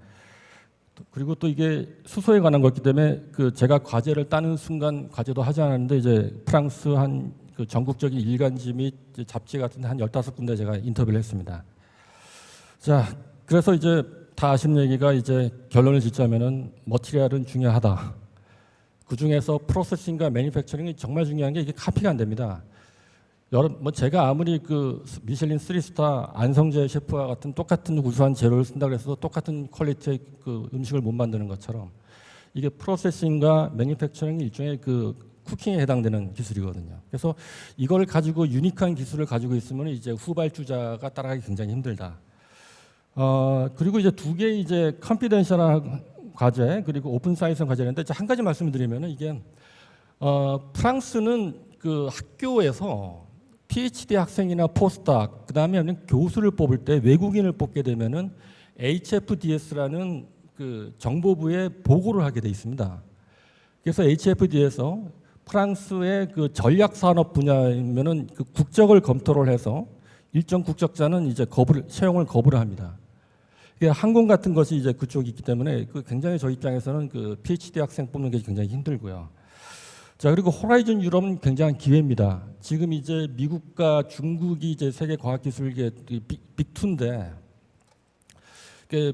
그리고 또 이게 수소에 관한 거기 때문에 그 제가 과제를 따는 순간 과제도 하지 않았는데 이제 프랑스 한 그 전국적인 일간지 및 잡지 같은 데 한 15군데 제가 인터뷰를 했습니다. 자, 그래서 이제 다 아시는 얘기가, 이제 결론을 짓자면은 머티리얼은 중요하다. 그 중에서 프로세싱과 매니팩처링이 정말 중요한 게, 이게 카피가 안 됩니다. 뭐 제가 아무리 그 미슐린 3스타 안성재 셰프와 같은 똑같은 우수한 재료를 쓴다고 해서 똑같은 퀄리티의 그 음식을 못 만드는 것처럼, 이게 프로세싱과 매니팩처링이 일종의 그 쿠킹에 해당되는 기술이거든요. 그래서 이걸 가지고 유니크한 기술을 가지고 있으면 이제 후발주자가 따라가기 굉장히 힘들다. 그리고 이제 두 개 이제 컨피덴셜한 과제, 그리고 오픈 사이언스 과제인데, 한 가지 말씀을 드리면은, 이게 프랑스는 그 학교에서 PhD 학생이나 포스닥, 그다음에 교수를 뽑을 때 외국인을 뽑게 되면은 HFDS라는 그 정보부에 보고를 하게 돼 있습니다. 그래서 HFD에서 프랑스의 그 전략 산업 분야이면은 그 국적을 검토를 해서 일정 국적자는 이제 채용을 거부를 합니다. 항공 같은 것이 이제 그쪽이 있기 때문에 그 굉장히 저 입장에서는 그 PhD 학생 뽑는 게 굉장히 힘들고요. 자, 그리고 호라이즌 유럽은 굉장한 기회입니다. 지금 이제 미국과 중국이 이제 세계 과학기술계 빅2인데,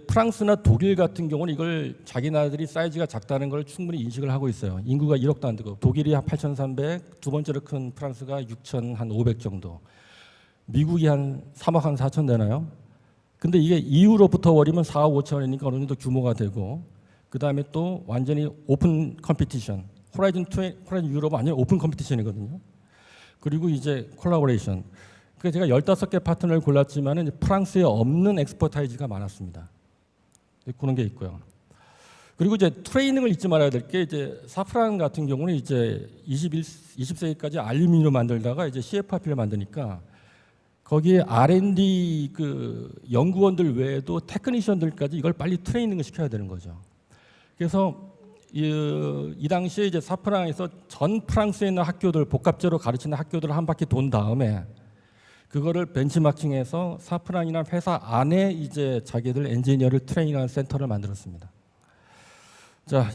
프랑스나 독일 같은 경우는 이걸 자기 나라들이 사이즈가 작다는 걸 충분히 인식을 하고 있어요. 인구가 1억도 안 되고, 독일이 한 8,300, 두 번째로 큰 프랑스가 6,500 정도, 미국이 한 3억 한 4천 되나요? 근데 이게 EU로부터 버리면 4억 5천이니까 어느 정도 규모가 되고, 그 다음에 또 완전히 오픈 컴피티션, 호라이즌 유럽은 완전히 오픈 컴피티션이거든요. 그리고 이제 콜라보레이션. 그래서 제가 15개 파트너를 골랐지만 프랑스에 없는 엑스퍼타이즈가 많았습니다. 그런 게 있고요. 그리고 이제 트레이닝을 잊지 말아야 될 게 이제 사프란 같은 경우는 이제 20세기까지 알루미늄을 만들다가 이제 CFRP를 만드니까 거기에 R&D 그 연구원들 외에도 테크니션들까지 이걸 빨리 트레이닝을 시켜야 되는 거죠. 그래서 이 당시에 이제 사프란에서 전 프랑스에 있는 학교들 복합제로 가르치는 학교들을 한 바퀴 돈 다음에 그거를 벤치마킹해서 사프란이나 회사 안에 이제 자기들 엔지니어를 트레이닝하는 센터를 만들었습니다. 자,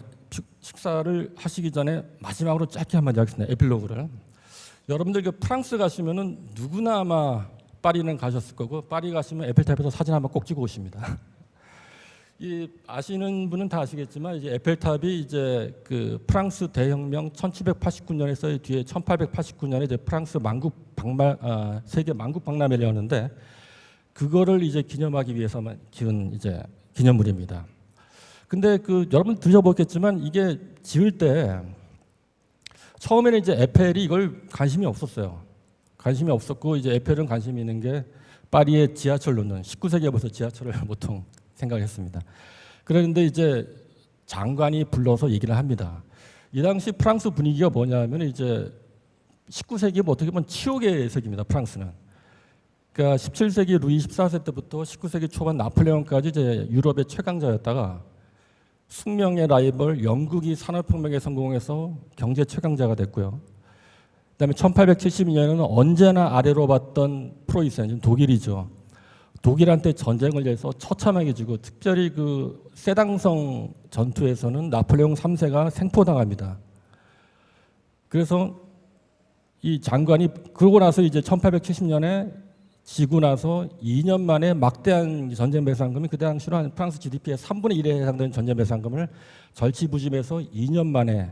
식사를 하시기 전에 마지막으로 짧게 한마디 하겠습니다. 에필로그를. 여러분들 그 프랑스 가시면은 누구나 아마 파리는 가셨을 거고 파리 가시면 에펠탑에서 사진 한번 꼭 찍어 오십니다. 이 아시는 분은 다 아시겠지만 이제 에펠탑이 이제 그 프랑스 대혁명 1789년에서 뒤에 1889년에 이제 프랑스 세계 만국 박람회를 여는데 그거를 이제 기념하기 위해서만 지은 이제 기념물입니다. 근데 그 여러분 드셔보겠지만 이게 지을 때 처음에는 이제 에펠이 이걸 관심이 없었어요. 관심이 없었고 이제 에펠은 관심이 있는 게 파리의 지하철 놓는 19세기에 벌써 지하철을 보통 생각했습니다. 그런데 이제 장관이 불러서 얘기를 합니다. 이 당시 프랑스 분위기가 뭐냐면 이제 19세기 뭐 어떻게 보면 치욕의 세기입니다. 프랑스는. 그러니까 17세기 루이 14세 때부터 19세기 초반 나폴레옹까지 이제 유럽의 최강자였다가 숙명의 라이벌 영국이 산업혁명에 성공해서 경제 최강자가 됐고요. 그다음에 1872년에는 언제나 아래로 봤던 프로이센, 독일이죠. 독일한테 전쟁을 해서 처참하게 지고 특별히 그 세당성 전투에서는 나폴레옹 3세가 생포당합니다. 그래서 이 장관이 그러고 나서 이제 1870년에 지고 나서 2년 만에 막대한 전쟁 배상금이 그때 당시로 한 프랑스 GDP의 3분의 1에 해당되는 전쟁 배상금을 절치부심해서 2년 만에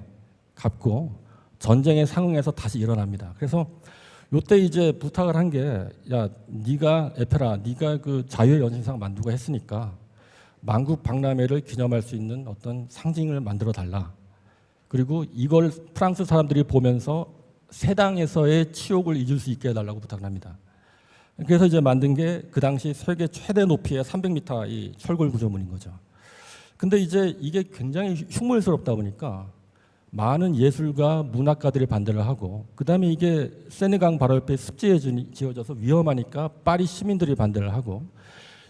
갚고 전쟁에 상응해서 다시 일어납니다. 그래서 요때 이제 부탁을 한 게 야 네가 에페라 네가 그 자유의 여신상 만들고 했으니까 만국 박람회를 기념할 수 있는 어떤 상징을 만들어 달라. 그리고 이걸 프랑스 사람들이 보면서 세당에서의 치욕을 잊을 수 있게 해달라고 부탁을 합니다. 그래서 이제 만든 게 그 당시 세계 최대 높이의 300m 이 철골 구조물인 거죠. 근데 이제 이게 굉장히 흉물스럽다 보니까 많은 예술가, 문학가들이 반대를 하고 그다음에 이게 세네강 바로 옆에 습지에 지어져서 위험하니까 파리 시민들이 반대를 하고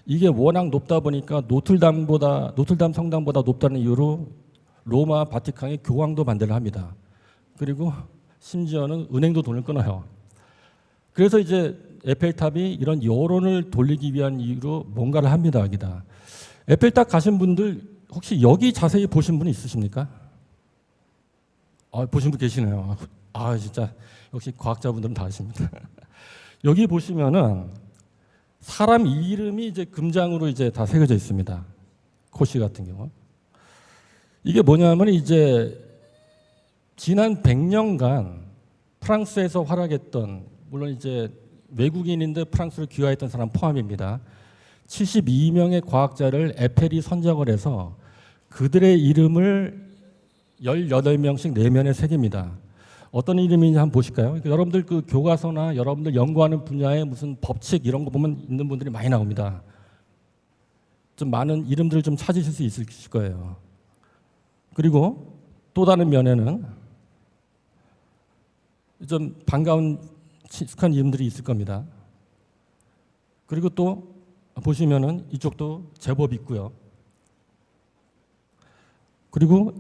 이게 워낙 높다 보니까 노틀담 성당보다 높다는 이유로 로마 바티칸의 교황도 반대를 합니다. 그리고 심지어는 은행도 돈을 끊어요. 그래서 이제 에펠탑이 이런 여론을 돌리기 위한 이유로 뭔가를 합니다. 여기다. 에펠탑 가신 분들 혹시 여기 자세히 보신 분 있으십니까? 보신 분 계시네요. 진짜 역시 과학자분들은 다 아십니다. 여기 보시면은 사람 이름이 이제 금장으로 이제 다 새겨져 있습니다. 코시 같은 경우. 이게 뭐냐면 이제 지난 100년간 프랑스에서 활약했던 물론 이제 외국인인데 프랑스를 귀화했던 사람 포함입니다. 72명의 과학자를 에펠이 선정을 해서 그들의 이름을 18명씩 내면에 새깁니다. 어떤 이름인지 한번 보실까요? 여러분들 그 교과서나 여러분들 연구하는 분야의 무슨 법칙 이런 거 보면 있는 분들이 많이 나옵니다. 좀 많은 이름들을 좀 찾으실 수 있을 거예요. 그리고 또 다른 면에는 좀 반가운 친숙한 이름들이 있을 겁니다. 그리고 또 보시면은 이쪽도 제법 있고요. 그리고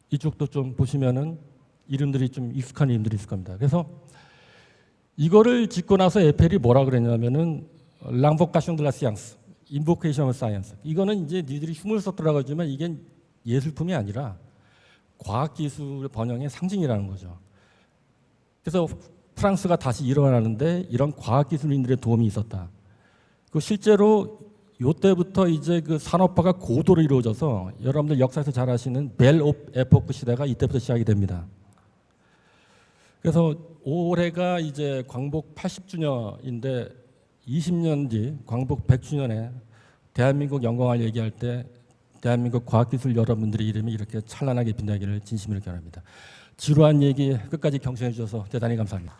이쪽도 좀 보시면은 이름들이 좀 익숙한 이름들이 있을 겁니다. 그래서 이거를 짓고 나서 에펠이 뭐라 그랬냐면은 랑보카숑 드 라 시앙스, 인보케이션 오브 사이언스. 이거는 이제 니들이 흉물스럽더라고 하지만 이게 예술품이 아니라 과학기술 번영의 상징이라는 거죠. 그래서 프랑스가 다시 일어나는데 이런 과학기술인들의 도움이 있었다. 그 실제로 요때부터 이제 그 산업화가 고도로 이루어져서 여러분들 역사에서 잘 아시는 벨 오브 에포크 시대가 이때부터 시작이 됩니다. 그래서 올해가 이제 광복 80주년인데 20년 뒤 광복 100주년에 대한민국 영광을 얘기할 때 대한민국 과학기술 여러분들의 이름이 이렇게 찬란하게 빛나기를 진심으로 기원합니다. 지루한 얘기 끝까지 경청해 주셔서 대단히 감사합니다.